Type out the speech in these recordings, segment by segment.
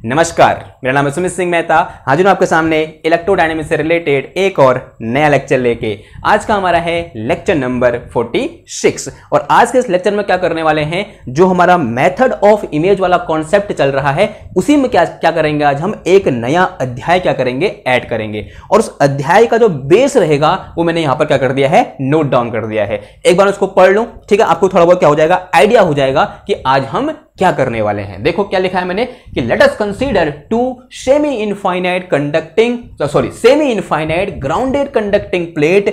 नमस्कार, मेरा नाम है सुमित सिंह मेहता। हाजिर हूं आपके सामने इलेक्ट्रोडायनेमिक्स से रिलेटेड एक और नया लेक्चर लेके। आज का हमारा है लेक्चर नंबर 46 और आज के इस लेक्चर में क्या करने वाले हैं, जो हमारा मेथड ऑफ इमेज वाला कॉन्सेप्ट चल रहा है उसी में क्या करेंगे। आज हम एक नया अध्याय क्या करेंगे, ऐड करेंगे और उस अध्याय का जो बेस रहेगा वो मैंने यहां पर क्या कर दिया है, नोट डाउन कर दिया है। एक बार उसको पढ़ लूं, ठीक है, आपको थोड़ा बहुत क्या हो जाएगा, आइडिया हो जाएगा कि आज हम क्या करने वाले हैं। देखो क्या लिखा है मैंने कि let us consider to semi infinite grounded conducting plate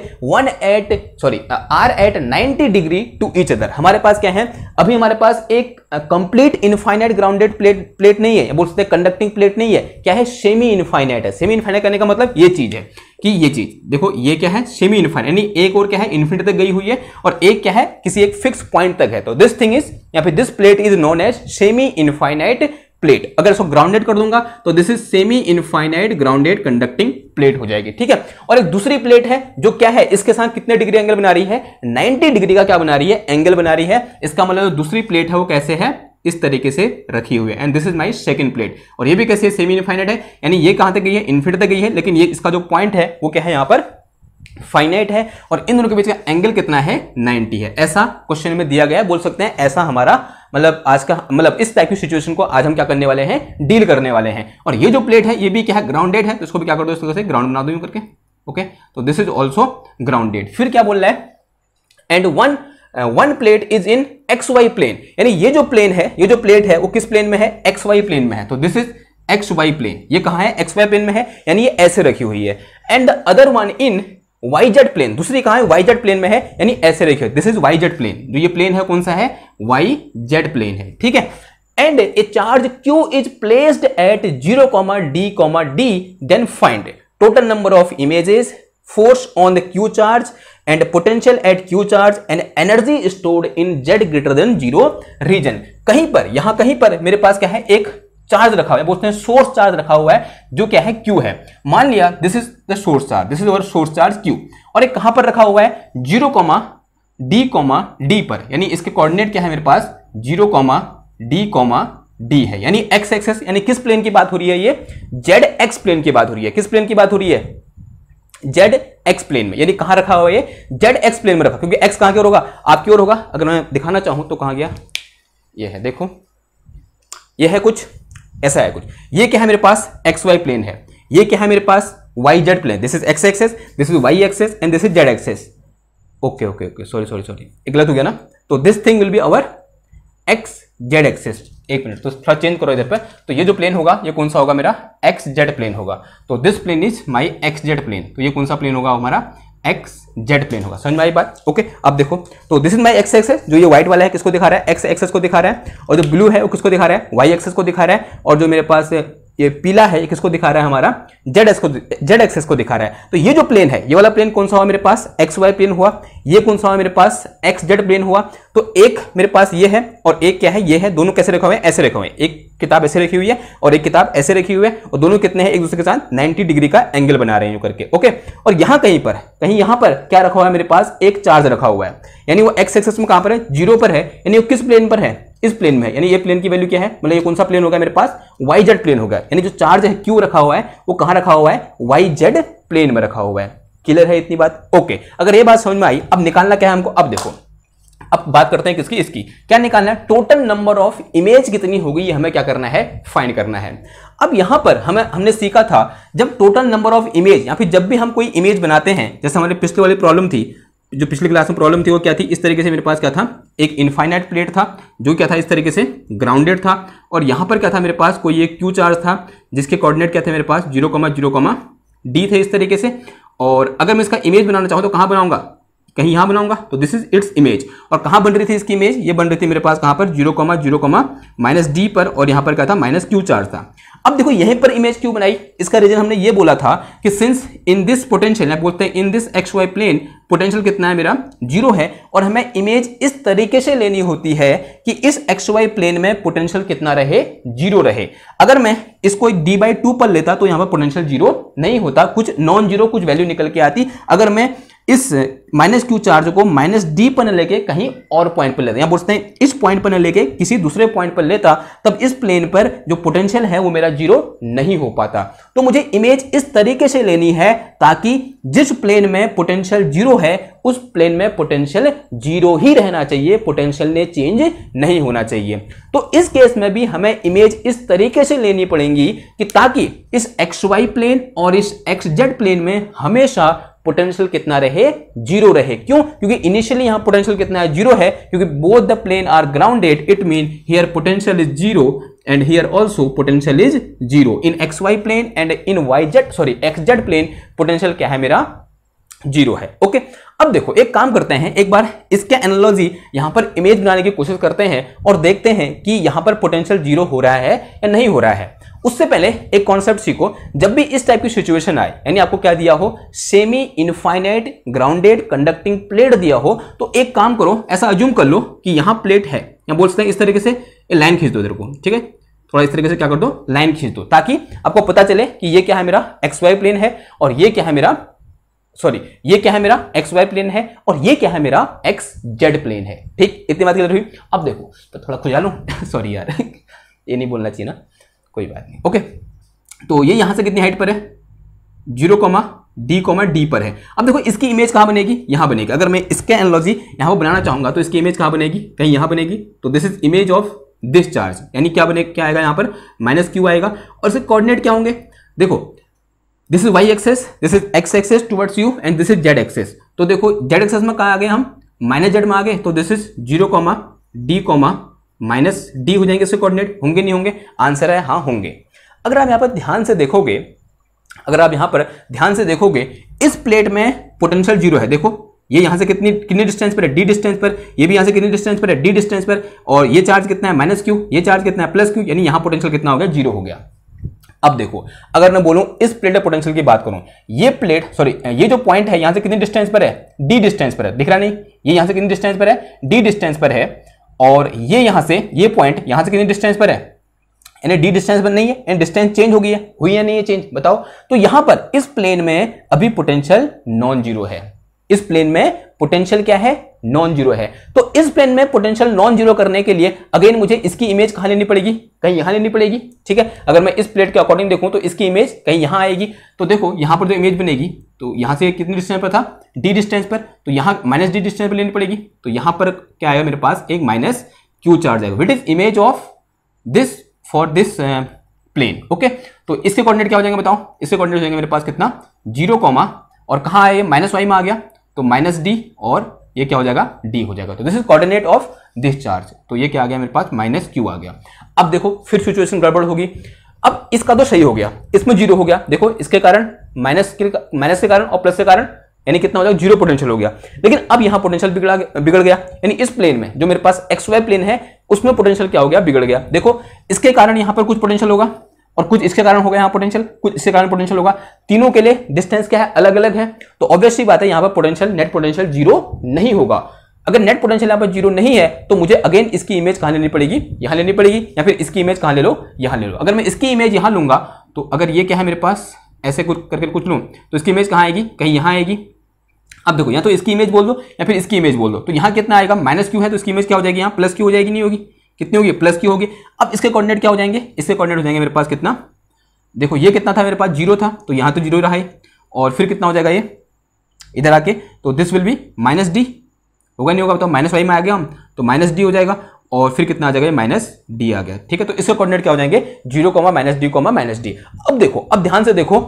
are at 90 degree to each other. हमारे पास क्या है, अभी हमारे पास एक कंप्लीट इनफाइनाइट ग्राउंडेड प्लेट नहीं है, बोल सकते कंडक्टिंग प्लेट नहीं है, क्या है, सेमी इनफाइनाइट है। सेमी इनफाइनाइट करने का मतलब ये चीज है कि ये चीज देखो, ये क्या है, सेमी इनफाइनाइट, यानी एक और क्या है, इन्फिनिटी तक गई हुई है और एक क्या है, किसी एक फिक्स पॉइंट तक है। तो दिस थिंग इज या फिर this plate is known as semi infinite plate. अगर इसको ग्राउंडेड कर दूंगा तो this is semi infinite grounded conducting plate हो जाएगी, ठीक है। और एक दूसरी प्लेट है जो क्या है, इसके साथ कितने डिग्री एंगल बना रही है, 90 डिग्री का क्या बना रही है, एंगल बना रही है। इसका मतलब दूसरी प्लेट है वो कैसे है, इस तरीके से रखी हुई है। And this is my second plate और ये भी कैसे है, सेमी इनफाइनाइट है, यानी ये कहां तक गई है, इन्फिनिटी तक गई है, लेकिन ये इसका जो पॉइंट है वो क्या है, यहां पर फाइनाइट है और इन दोनों के बीच का एंगल कितना है, 90 है। ऐसा क्वेश्चन में दिया गया है, बोल सकते हैं ऐसा हमारा मतलब आज का मतलब इस टाइप की सिचुएशन को आज हम क्या करने वाले हैं, डील करने वाले हैं। और ये जो प्लेट है ये भी क्या है, ग्राउंडेड है, तो इसको भी क्या कर दो, इस तरह से ग्राउंड बना दो यूं करके, ओके। तो दिस इज ऑल्सो ग्राउंडेड। फिर क्या बोल रहा है, and one plate is in x y plane, यानी ये जो प्लेन है, ये जो प्लेट है वो किस प्लेन में है, एक्स वाई प्लेन में है। तो this is x y plane, ये कहां है, एक्स वाई प्लेन में है, यानी ये ऐसे रखी हुई है। And the other one in y z plane, दूसरी कहां है, वाई जेड प्लेन में है, यानी ऐसे रखी हुई। This is y z plane, जो ये प्लेन है कौन सा है, वाई जेड प्लेन है, ठीक है। And a charge Q is placed at 0,D, then find total number of images, force on the Q charge and potential at Q charge and energy stored in Z greater than 0 region। कहीं पर, यहां कहीं पर मेरे पास क्या है, एक charge रखा हुआ है, बोलते हैं सोर्स चार्ज रखा हुआ है, जो क्या है, Q है। मान लिया this is the source charge, this is our source charge Q, और एक कहां पर रखा हुआ है, 0,D पर, यानी इसके कोऑर्डिनेट क्या है मेरे पास, 0,D है, यानी एक्स एक्सेस, यानी किस प्लेन की बात हो रही है, ये ZX प्लेन की बात हो रही है। किस प्लेन की बात हो रही है, ZX प्लेन में, यानी कहां रखा हुआ है, ZX प्लेन में रखा, क्योंकि x कहां की ओर होगा, आपकी ओर होगा। अगर मैं दिखाना चाहूं तो कहां गया, ये है, देखो ये है कुछ ऐसा है, कुछ ये क्या है मेरे पास, XY प्लेन है, ये क्या है मेरे पास, YZ plane, this is x axis, this is y axis and this is z axis. Okay okay okay, sorry गलत हो गया ना। तो this thing will be our XZ axis. एक मिनट, तो थोड़ा चेंज करो इधर पे। तो ये जो प्लेन होगा ये कौन सा होगा, मेरा XZ प्लेन होगा। तो this plane is my XZ plane, तो ये कौन सा प्लेन होगा, हमारा XZ प्लेन होगा। समझ में आई बात, ओके। अब देखो, तो this is my x axis, जो ये व्हाइट वाला है किसको दिखा रहा है, एक्स एक्सेस को दिखा रहा है, और जो ब्लू है वो किसको दिखा रहा है, वाई एक्सेस को दिखा रहा है, और जो मेरे पास ये पीला है ये किसको दिखा रहा है, हमारा जेड एक्सेस को दिखा रहा है। तो ये जो प्लेन है, ये वाला प्लेन कौन सा हुआ मेरे पास, XY प्लेन हुआ, ये कौन सा हुआ मेरे पास, XZ प्लेन हुआ। तो एक मेरे पास ये है और एक क्या है, ये है, दोनों कैसे रखे हुए हैं, ऐसे रखे हुए हैं। एक किताब ऐसे रखी हुई है और एक किताब ऐसे रखी हुई है, और दोनों कितने हैं, एक दूसरे के साथ 90 डिग्री का एंगल बना रहे हैं करके, ओके। और यहां कहीं यहां पर क्या रखा हुआ है मेरे पास, एक चार्ज रखा हुआ है, यानी वो एक्स एक्सेस में कहां पर है, 0 पर है, यानी वो किस प्लेन पर है, इस प्लेन में है, यानी ये प्लेन की वैल्यू क्या है, मतलब ये कौन सा प्लेन होगा मेरे पास, YZ प्लेन होगा, यानी जो चार्ज है Q रखा हुआ है वो कहां रखा हुआ है, YZ प्लेन में रखा हुआ है। क्लियर है इतनी बात, ओके। अगर ये बात समझ में आई, अब निकालना क्या है हमको, अब देखो, अब बात करते हैं किसकी, इसकी क्या निकालना है, टोटल नंबर ऑफ इमेज कितनी होगी, ये हमें क्या करना है, फाइंड करना है। अब यहां पर हमने सीखा था, जब टोटल नंबर ऑफ इमेज या फिर जब भी हम कोई इमेज बनाते हैं, जैसे हमारे पिछले वाली प्रॉब्लम थी, जो पिछली क्लास में प्रॉब्लम थी वो क्या थी, इस तरीके से मेरे पास क्या था, एक इनफाइनाइट प्लेट था जो क्या था, इस तरीके से ग्राउंडेड था, और यहां पर क्या था मेरे पास, कोई एक Q चार्ज था जिसके कोऑर्डिनेट क्या थे मेरे पास, 0,0,D थे इस तरीके से। और अगर मैं इसका इमेज बनाना चाहूं तो कहां बनाऊंगा, कहीं यहां बनाऊंगा, तो दिस इज इट्स इमेज। और कहां बन रही थी इसकी इमेज, ये बन रही थी मेरे पास कहां पर, 0,0,-D पर, और यहां पर क्या था, -Q चार्ज था। अब देखो यहीं पर इमेज क्यों बनाई, इसका रीजन हमने ये बोला था कि सिंस इन दिस पोटेंशियल, बोलते हैं in this XY plane, potential कितना है मेरा, 0 है, और हमें इमेज इस तरीके से लेनी होती है कि इस XY प्लेन में पोटेंशियल कितना रहे, 0 रहे। अगर मैं इसको D/2 पर लेता तो यहां पर पोटेंशियल 0 नहीं होता, कुछ नॉन जीरो कुछ वैल्यू निकल के आती। अगर मैं इस माइनस क्यू चार्ज को माइनस डी पर न लेके कहीं और पॉइंट पर लेता, यहाँ बोलते हैं इस पॉइंट पर न लेके किसी दूसरे पॉइंट पर लेता, तब इस प्लेन पर जो पोटेंशियल है वो मेरा जीरो नहीं हो पाता। तो मुझे इमेज इस तरीके से लेनी है ताकि जिस प्लेन में पोटेंशियल जीरो है उस प्लेन में पोटेंशियल जीरो ही रहना चाहिए, पोटेंशियल ने चेंज नहीं होना चाहिए। तो इस केस में भी हमें इमेज इस तरीके से लेनी पड़ेगी कि ताकि इस एक्स वाई प्लेन और इस एक्स जेड प्लेन में हमेशा पोटेंशियल कितना रहे, जीरो रहे। क्यों? क्योंकि इनिशियली यहां पोटेंशियल कितना है, जीरो है, क्योंकि both the plane are grounded, it mean here potential is zero and here also potential is zero. In x y plane and in y z x z plane potential क्या है, मेरा zero है। Okay, अब देखो एक काम करते हैं, एक बार इसके एनालॉजी यहां पर इमेज बनाने की कोशिश करते हैं और देखते हैं कि यहां पर पोटेंशियल जीरो हो रहा है या नहीं हो रहा है। उससे पहले एक कॉन्सेप्ट सीखो, जब भी इस टाइप की सिचुएशन आए, यानी आपको क्या दिया हो, semi infinite grounded conducting plate दिया हो, तो एक काम करो, ऐसा अज्यूम कर लो कि यहां प्लेट है, या बोल सकते हैं इस तरीके से लाइन खींच दो इधर को, ठीक है, थोड़ा इस तरीके से क्या कर दो, लाइन खींच दो, ताकि आपको पता चले कि ये क्या है, मेरा एक्स वाई प्लेन है, और ये क्या है मेरा, सॉरी ये क्या है, मेरा एक्स वाई प्लेन है, और ये क्या है, मेरा एक्स जेड प्लेन है। ठीक, इतनी बात क्लियर हुई। अब देखो तो थोड़ा खुजा लूं सॉरी यार ये नहीं बोलना चाहिए ना, कोई बात नहीं। ओके, तो ये यहां से कितनी हाइट पर है, 0, डी पर है। अब देखो इसकी इमेज कहां बनेगी, यहां बनेगी। अगर मैं इसके एनालॉजी यहां पर बनाना चाहूंगा तो इसकी इमेज कहां बनेगी, कहीं यहां बनेगी। तो this is image of this charge, यानी क्या बनेगा, क्या आएगा यहां पर, माइनस क्यू आएगा। और इसके कोऑर्डिनेट क्या होंगे, देखो this is y axis, this is x axis towards you and this is z axis. तो देखो जेड एक्सेस में कहां आ गए हम, माइनस जेड में आ गए। तो this is 0, D, minus D हो जाएंगे इसके कोऑर्डिनेट, होंगे नहीं होंगे, आंसर है हाँ होंगे। अगर आप यहां पर ध्यान से देखोगे, अगर आप यहां पर ध्यान से देखोगे, इस प्लेट में पोटेंशियल जीरो है। देखो ये यहां से कितनी डिस्टेंस पर है, डी डिस्टेंस पर, ये भी यहां से कितनी डिस्टेंस पर है, डी डिस्टेंस पर, और ये चार्ज कितना है, माइनस क्यू, ये चार्ज कितना है, प्लस क्यू, यानी यहां पोटेंशियल कितना हो गया, जीरो हो गया। अब देखो अगर मैं बोलूं इस प्लेट के पोटेंशियल की बात करूं, ये प्लेट सॉरी ये जो पॉइंट है यहां से कितनी डिस्टेंस पर है, डी डिस्टेंस पर है, दिख रहा नहीं, ये यहां से कितनी डिस्टेंस पर है, डी डिस्टेंस पर है, और ये यहां से ये पॉइंट यहां से कितनी डिस्टेंस पर है, यानी डी डिस्टेंस पर नहीं है, यानी डिस्टेंस चेंज हो गई है, हुई या नहीं है चेंज, बताओ। तो यहां पर इस प्लेन में अभी पोटेंशियल नॉन जीरो है, इस प्लेन में पोटेंशियल क्या है, नॉन जीरो है। तो इस प्लेन में पोटेंशियल नॉन जीरो करने के लिए अगेन मुझे इसकी इमेज कहां लेनी पड़ेगी, कहीं यहां लेनी पड़ेगी। ठीक है, अगर मैं इस प्लेट के अकॉर्डिंग देखूं तो इसकी इमेज कहीं यहां आएगी। तो देखो यहां पर जो इमेज बनेगी, तो यहां से कितनी डिस्टेंस पर था, डी डिस्टेंस पर, तो यहां माइनस डी डिस्टेंस पर लेनी पड़ेगी। तो यहां पर क्या आएगा मेरे पास, एक माइनस क्यू चार्ज आएगा, which is image of this for this plane. Okay, तो इसके कोऑर्डिनेट क्या हो जाएंगे बताओ, इसके कोऑर्डिनेट हो जाएंगे मेरे पास कितना, 0, और कहां आए, माइनस वाई में आ गया, तो माइनस डी, और ये क्या हो जाएगा, डी हो जाएगा। तो this is coordinate of this charge, तो ये क्या आ गया मेरे पास, माइनस क्यू आ गया। अब देखो फिर सिचुएशन गड़बड़ होगी। अब इसका तो सही हो गया, इसमें जीरो हो गया, देखो इसके कारण माइनस के कारण और प्लस के कारण, यानी कितना हो जाएगा, जीरो पोटेंशियल हो गया। लेकिन अब यहां पोटेंशियल बिगड़ गया, यानी इस प्लेन में जो मेरे पास एक्स वाई प्लेन है उसमें पोटेंशियल क्या हो गया, बिगड़ गया। देखो इसके कारण यहां पर कुछ पोटेंशियल होगा, और कुछ इसके कारण होगा, यहां पोटेंशियल, कुछ इसके कारण पोटेंशियल होगा। तीनों के लिए डिस्टेंस क्या है, अलग अलग है। तो ऑब्वियसली बात है यहां पर पोटेंशियल, नेट पोटेंशियल जीरो नहीं होगा। अगर नेट पोटेंशियल यहां पर जीरो नहीं है तो मुझे अगेन इसकी इमेज कहां लेनी पड़ेगी, यहां लेनी पड़ेगी, या फिर इसकी इमेज कहां ले लो, यहां ले लो। अगर मैं इसकी इमेज यहां लूंगा तो अगर ये क्या है मेरे पास, ऐसे कुछ करके कुछ लूं तो इसकी इमेज कहां आएगी, कहीं यहां आएगी। अब देखो या तो इसकी इमेज बोल दो या फिर इसकी इमेज बोल दो, तो यहां कितना आएगा, माइनस क्यू है, तो इसकी इमेज क्या हो जाएगी, यहां प्लस क्यू हो जाएगी, नहीं होगी, कितनी होगी, प्लस क्यू होगी। अब इसके कोऑर्डिनेट क्या हो जाएंगे, इसके कोऑर्डिनेट हो जाएंगे मेरे पास कितना, देखो ये कितना था मेरे पास, जीरो था, तो यहां तो जीरो रहा है, और फिर कितना हो जाएगा ये इधर आके, तो this will B minus D, होगा नहीं होगा बताओ, माइनस वाई में आ गया हम, तो माइनस डी हो जाएगा, और फिर कितना आ जाएगा, माइनस डी आ गया। ठीक है, तो इसके कोऑर्डिनेट क्या हो जाएंगे, 0, माइनस डी। अब देखो, अब ध्यान से देखो,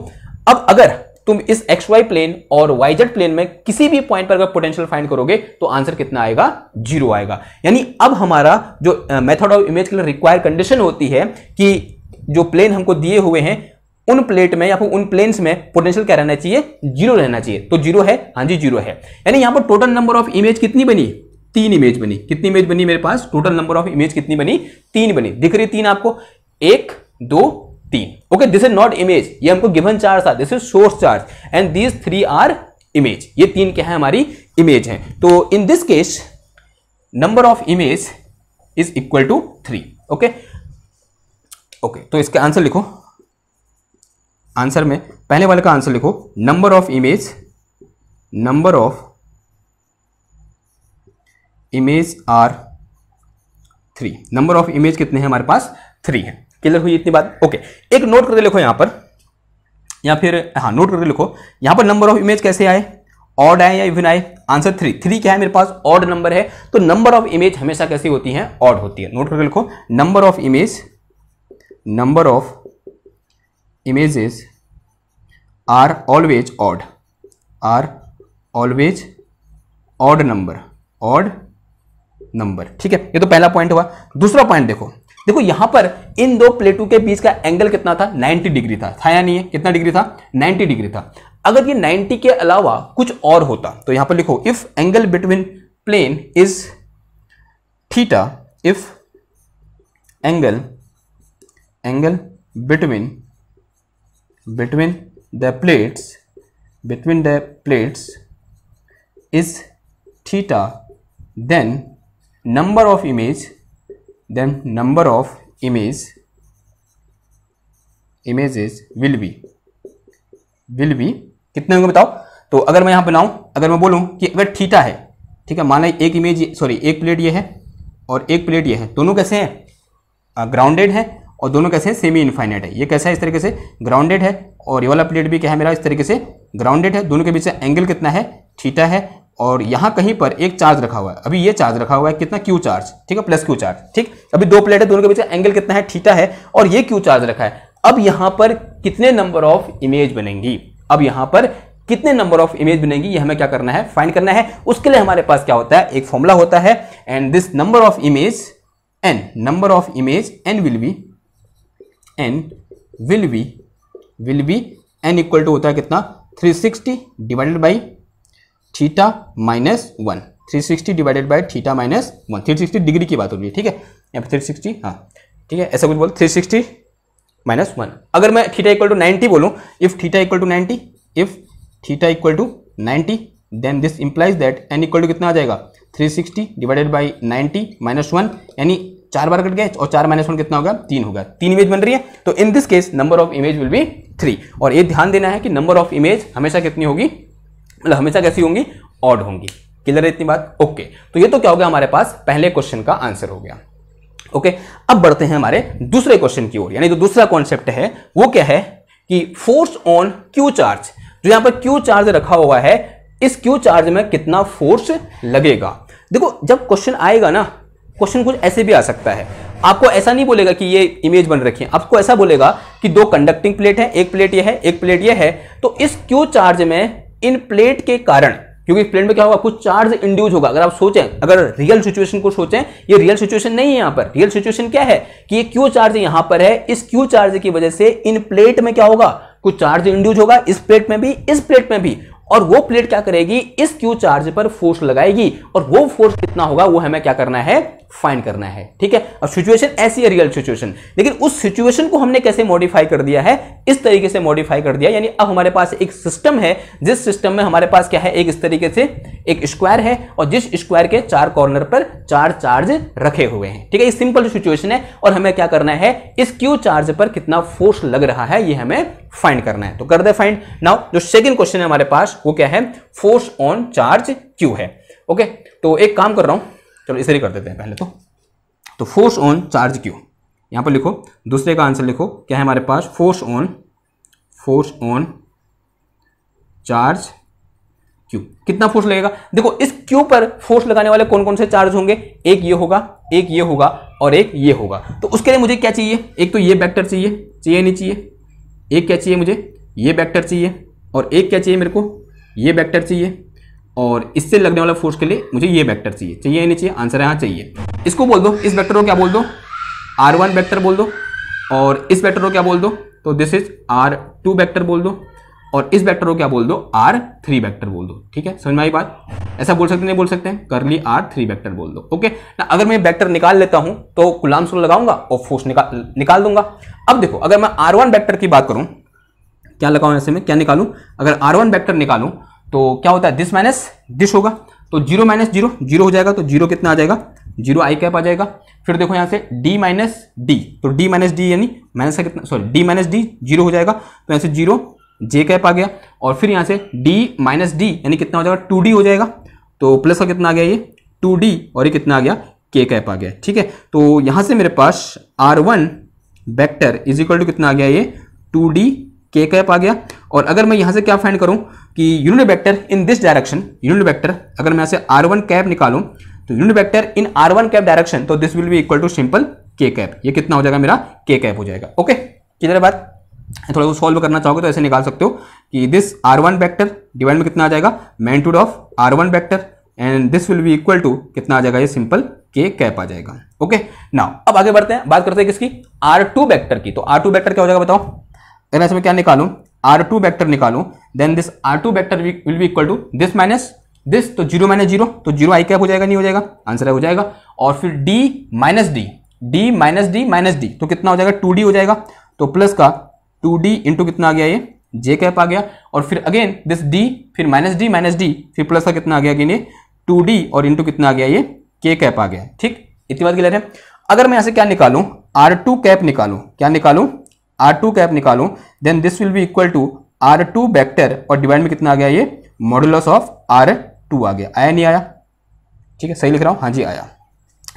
अब अगर तुम इस एक्स वाई प्लेन और वाई जेड प्लेन में किसी भी पॉइंट पर अगर पोटेंशियल फाइंड करोगे तो आंसर कितना आएगा, जीरो आएगा। यानी अब हमारा जो मेथड ऑफ इमेज के लिए रिक्वायर कंडीशन होती है कि जो प्लेन हमको दिए हुए हैं उन प्लेट में या फिर उन प्लेन्स में पोटेंशियल क्या रहना चाहिए, जीरो रहना चाहिए। तो जीरो है, हाँ जी जीरो है। यानी यहां पर टोटल नंबर ऑफ इमेज कितनी बनी, 3 इमेज बनी। कितनी इमेज बनी मेरे पास, टोटल नंबर ऑफ इमेज कितनी बनी, 3 बनी। दिख रही 3 आपको, 1, 2, 3। Okay, this is not image, ये हमको गिवन चार्ज था, this is source charge and these 3 are image. ये 3 क्या है, हमारी इमेज है। तो in this case number of image is equal to 3। Okay okay, तो इसका आंसर लिखो, आंसर में पहले वाले का आंसर लिखो, number of image number of image are 3। Number of image कितने हैं हमारे पास? 3 है। क्लियर हुई इतनी बात? ओके, एक नोट करके लिखो यहां पर, या फिर हाँ नोट करके लिखो यहां पर नंबर ऑफ इमेज कैसे आए, ऑड आए या इवन आए? आंसर 3। 3 क्या है मेरे पास? ऑड नंबर है, तो नंबर ऑफ इमेज हमेशा कैसी होती हैं? ऑड होती है। नोट करके लिखो, number of images are always odd, are always odd number. ठीक है, ये तो पहला पॉइंट हुआ। दूसरा पॉइंट देखो यहां पर इन दो प्लेटों के बीच का एंगल कितना था? 90 डिग्री था या नहीं है? कितना डिग्री था? 90 डिग्री था। अगर ये 90 के अलावा कुछ और होता तो यहां पर लिखो if angle between plane is theta, if angle between the plates is theta, then number of images will be कितने होंगे बताओ? तो अगर मैं यहां बनाऊं, अगर मैं बोलूं कि अगर थीटा है, ठीक है, मान लो एक प्लेट ये है और एक प्लेट ये है, दोनों कैसे हैं? ग्राउंडेड है, और दोनों कैसे हैं? सेमी इनफाइनाइट है। ये कैसा है? इस तरीके से ग्राउंडेड है, और ये वाला प्लेट भी क्या है मेरा? इस तरीके से ग्राउंडेड है। दोनों के बीच से एंगल कितना है? थीटा है, और यहां कहीं पर एक चार्ज रखा हुआ है। अभी ये चार्ज रखा हुआ है कितना? क्यू चार्ज, ठीक है, प्लस क्यू चार्ज। ठीक, अभी दो प्लेट है, दोनों के बीच एंगल कितना है? थीटा है, और ये क्यू चार्ज रखा है। अब यहां पर कितने नंबर ऑफ इमेज बनेंगी? अब यहां पर कितने नंबर ऑफ इमेज बनेंगी, ये हमें क्या करना है? फाइंड करना है। उसके लिए हमारे पास क्या होता है? एक फॉर्मूला होता है, and this number of image n will be n equal to होता है कितना? 360 divided by theta minus 1। 360 divided by theta minus 1। 360 degree की बात हो रही है, ठीक है, यहाँ पे 360, हाँ ठीक है, ऐसा कुछ बोल, 360 माइनस 1। अगर मैं थीटा इक्वल टू 90 बोलूं, if theta equal to 90, then this implies that n equal to कितना आ जाएगा? 360 डिवाइडेड बाई 90 माइनस 1, यानी 4 बार कट गए, और 4 माइनस 1 कितना होगा? 3 होगा। 3 इमेज बन रही है, तो in this case number of image will be 3। और ये ध्यान देना है कि नंबर ऑफ इमेज हमेशा कितनी होगी? मतलब हमेशा कैसी होंगी? ऑड होंगी। क्लियर है इतनी बात? ओके, तो ये तो क्या हो गया हमारे पास? पहले क्वेश्चन का आंसर हो गया। ओके, अब बढ़ते हैं हमारे दूसरे क्वेश्चन की ओर, यानी जो दूसरा कॉन्सेप्ट है वो क्या है कि फोर्स ऑन क्यू चार्ज। जो यहां पर क्यू चार्ज रखा हुआ है, इस क्यू चार्ज में कितना फोर्स लगेगा? देखो जब क्वेश्चन आएगा ना, क्वेश्चन कुछ ऐसे भी आ सकता है। आपको ऐसा नहीं बोलेगा कि ये इमेज बन रखी है, आपको ऐसा बोलेगा कि दो कंडक्टिंग प्लेट है, एक प्लेट ये है, एक प्लेट ये है, तो इस क्यू चार्ज में इन प्लेट के कारण, क्योंकि प्लेट में क्या होगा? कुछ चार्ज इंड्यूस होगा। अगर आप सोचें, अगर रियल सिचुएशन को सोचें, ये रियल सिचुएशन नहीं है। यहां पर रियल सिचुएशन क्या है कि ये क्यू चार्ज यहां पर है, इस क्यू चार्ज की वजह से इन प्लेट में क्या होगा? कुछ चार्ज इंड्यूस होगा, इस प्लेट में भी, इस प्लेट में भी, और वो प्लेट क्या करेगी? इस क्यू चार्ज पर फोर्स लगाएगी, और वो फोर्स कितना होगा वो हमें क्या करना है? फाइंड करना है। ठीक है, अब सिचुएशन ऐसी है, रियल सिचुएशन, लेकिन उस सिचुएशन को हमने कैसे मॉडिफाई कर दिया है? इस तरीके से मॉडिफाई कर दिया, यानी अब हमारे पास एक सिस्टम है, जिस सिस्टम में हमारे पास क्या है? एक इस तरीके से एक स्क्वायर है, और जिस स्क्वायर के 4 कॉर्नर पर 4 चार्ज रखे हुए हैं। ठीक है, ये सिंपल सिचुएशन है, और हमें क्या करना है? इस क्यू चार्ज पर कितना फोर्स लग रहा है ये हमें फाइंड करना है। तो कर दे फाइंड। नाउ जो सेकंड क्वेश्चन है हमारे पास वो क्या है? फोर्स ऑन चार्ज क्यू है। ओके, तो एक काम कर रहा हूं, चलो इसे कर देते हैं पहले तो फोर्स ऑन चार्ज क्यू यहां पर लिखो, दूसरे का आंसर लिखो, क्या है हमारे पास? Force on charge Q. कितना फोर्स लगेगा? देखो इस क्यू पर फोर्स लगाने वाले कौन कौन से चार्ज होंगे? एक ये होगा, एक ये होगा, और एक ये होगा। तो उसके लिए मुझे क्या चाहिए? एक तो ये वेक्टर चाहिए नहीं चाहिए? एक क्या चाहिए मुझे? ये वेक्टर चाहिए, और एक क्या चाहिए मेरे को? ये वेक्टर चाहिए, और इससे लगने वाला फोर्स के लिए मुझे ये वेक्टर चाहिए या नहीं चाहिए? आंसर है हाँ, चाहिए। इसको बोल दो, इस वेक्टर को क्या बोल दो? R1 वेक्टर बोल दो, और इस वेक्टर को क्या बोल दो? तो दिस इज R2 वेक्टर बोल दो, और इस वेक्टर को क्या बोल दो? R3 वेक्टर बोल दो। ठीक है, समझ में आई बात? ऐसा बोल सकते नहीं बोल सकते हैं? करली R3 वेक्टर बोल दो। ओके ना, अगर मैं वेक्टर निकाल लेता हूं तो कूलम्ब्स लॉ लगाऊंगा और फोर्स निकाल दूंगा। अब देखो, अगर मैं R1 वेक्टर की बात करूं, क्या लगाऊं ऐसे में, क्या निकालूं? अगर R1 वेक्टर निकालूं तो क्या होता है? दिस माइनस दिस होगा, तो 0 माइनस 0 0 हो जाएगा, तो 0 कितना आ जाएगा? 0 आई कैप आ जाएगा। फिर देखो यहां से d माइनस डी, तो d माइनस डी यानी माइनस का कितना, सॉरी d माइनस डी 0 हो जाएगा, तो यहां से 0 जे कैप आ गया, और फिर यहाँ से d माइनस डी यानी कितना हो जाएगा 2d हो जाएगा, तो प्लस का कितना आ गया ये 2d, और ये कितना आ गया के कैप आ गया। ठीक है, तो यहाँ से मेरे पास r1 vector is equal to कितना आ गया ये 2d के कैप आ गया। और अगर मैं यहाँ से क्या फाइंड करूँ कि unit vector in this direction, unit vector अगर मैं यहाँ से r1 कैप निकालूं तो unit vector in r1 cap direction, तो this will be equal to simple k cap, ये कितना हो जाएगा मेरा के कैप हो जाएगा। ओके, क्लियर है बात? थोड़ा सा सॉल्व करना चाहोगे तो ऐसे निकाल सकते हो कि दिस r1 वेक्टर डिवाइड में कितना आ जाएगा magnitude of r1 vector, and this will be equal to कितना आ जाएगा ये सिंपल के कैप आ जाएगा। ओके, नाउ अब आगे बढ़ते हैं, बात करते हैं किसकी, r2 वेक्टर की। तो r2 वेक्टर क्या हो जाएगा बताओ, अगर ऐसे में क्या निकालूं r2 वेक्टर निकालूं, then this r2 vector will be equal to this minus this, तो 0 माइनस 0 तो 0 आई कैप हो जाएगा, नहीं हो जाएगा, आंसर है हो जाएगा। और फिर d minus D minus D तो कितना हो जाएगा 2d हो जाएगा, तो प्लस का 2d इंटू कितना आ गया ये जे कैप आ गया, और फिर अगेन दिस d, फिर माइनस डी फिर प्लस का कितना आ गया ये 2d, और इंटू कितना आ गया ये के कैप आ गया। ठीक, इतनी बात क्लियर है। अगर मैं यहां से क्या निकालूं r2 कैप निकालूं, क्या निकालूं r2 कैप निकालूं, then this will be equal to r2 vector, और डिवाइड में कितना आ गया ये मॉडुलस ऑफ r2 आ गया, आया नहीं आया? ठीक है, सही लिख रहा हूं, हाँ जी आया।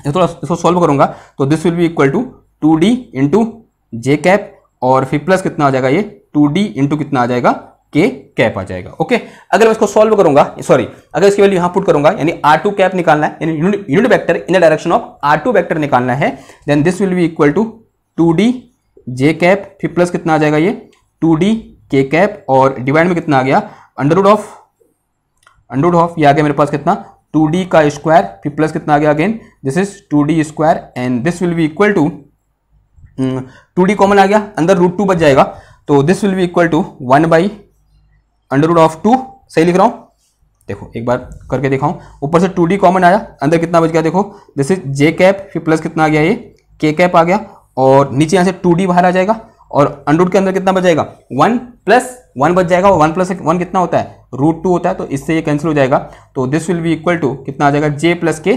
थोड़ा इसको सॉल्व करूंगा तो this will be equal to 2d into j cap, और फिर प्लस कितना आ जाएगा ये 2d इंटू कितना आ जाएगा के कैप आ जाएगा। ओके, अगर मैं इसको सॉल्व करूंगा, सॉरी अगर इसकी वैल्यू यहां पुट करूंगा, यानी r2 कैप निकालना है, यानी unit vector in the direction of r2 vector निकालना है, then this will be equal to 2d j cap, फिर प्लस कितना आ जाएगा ये 2d के कैप, और डिवाइड में कितना आ गया अंडर रूट ऑफ ये आ गया मेरे पास कितना 2d का स्क्वायर, फिर प्लस कितना आ गया again this is 2d square, and this will be equal to 2d common आ गया, अंदर रूट 2 बच जाएगा, तो this will be equal to 1 by under root of 2। सही लिख रहा हूं, देखो एक बार करके दिखाऊं, ऊपर से 2d कॉमन आया, अंदर कितना बच गया देखो दिस इज जे कैप, फिर प्लस कितना आ गया ये के कैप आ गया, और नीचे यहां से 2d बाहर आ जाएगा, और अंडर रूट के अंदर कितना बच जाएगा 1 प्लस 1 बच जाएगा, और 1 प्लस 1 कितना होता है रूट 2 होता है, तो इससे ये कैंसिल हो जाएगा, तो this will be equal to कितना आ जाएगा जे प्लस के,